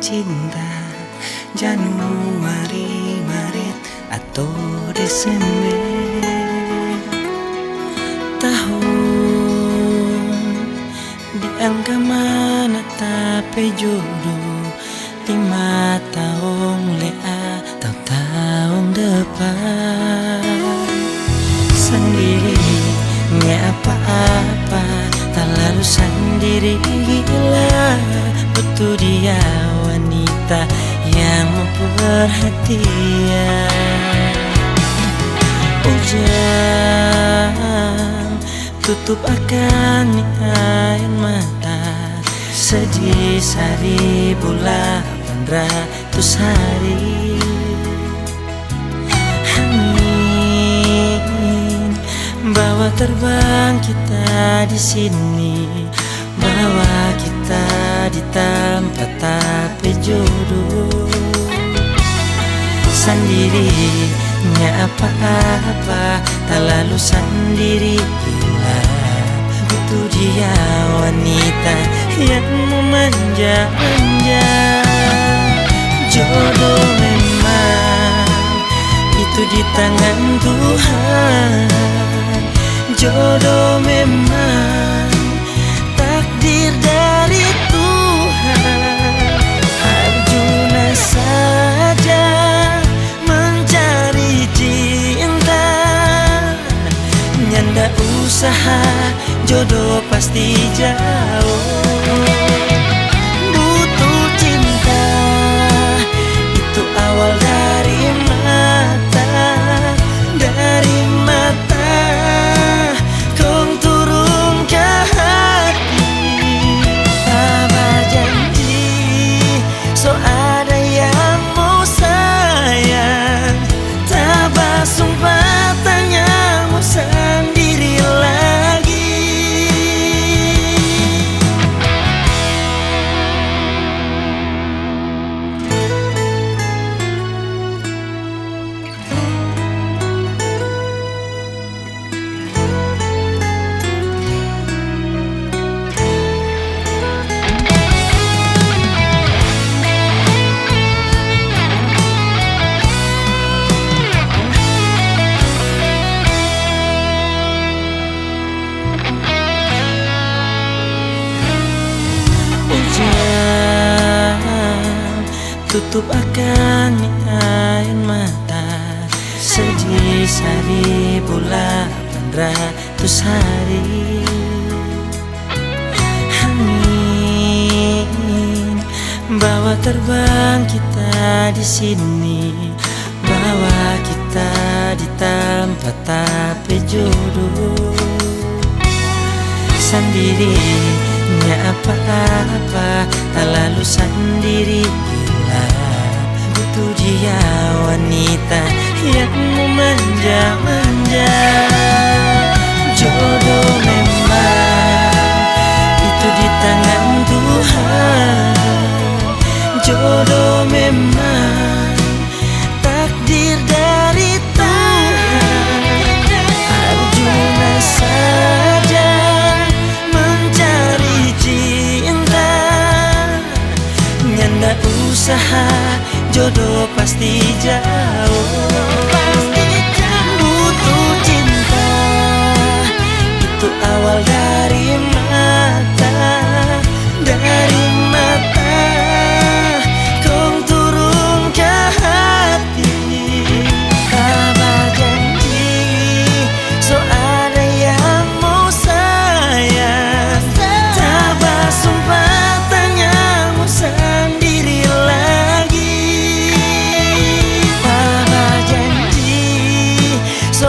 cinta Januari, Maret, atau Desember. Tahun di angka mana tapi jodoh 5 tahun lea atau tahun depan. Sendiri nggak apa-apa, tak lalu sendiri gila. Butuh dia wanita yang memperhatian. Hujan tutup akan air mata, sedih 1800 hari. Angin bawa terbang kita di sini, bawa kita di tempat tapi jodoh. Sendiri nggak apa-apa, tak lalu sendiri gila. Butuh dia wanita yang memanja-manja. Jodoh memang itu di tangan Tuhan. Jodoh memang takdir dari Tuhan. Arjuna saja mencari cinta, nyanda usaha jodoh pasti jauh. Butuh cinta itu awal dari mata, dari mata kong turun ke hati. Tabah janji so ada yang mau sayang, tabah sumpah tanyamu sendiri lagi. Tutup akan air mata, sedih 1800 hari. Angin bawa terbang kita di sini, bawa kita di tempat tapi jodoh. Sendiri nggak apa-apa, tak lalu sendiri gila. Butuh dia wanita yang memanja-manja. Jodoh memang itu di tangan Tuhan. Jodoh memang takdir dari Tuhan. Arjuna saja mencari cinta, nyanda usaha jodoh pasti jauh. Butuh cinta itu awal dari mata, dari mata kong turun ke hati. Tabah janji so ada yang mau sayang, tabah sumpah tanyamu sendiri lagi. Tabah janji so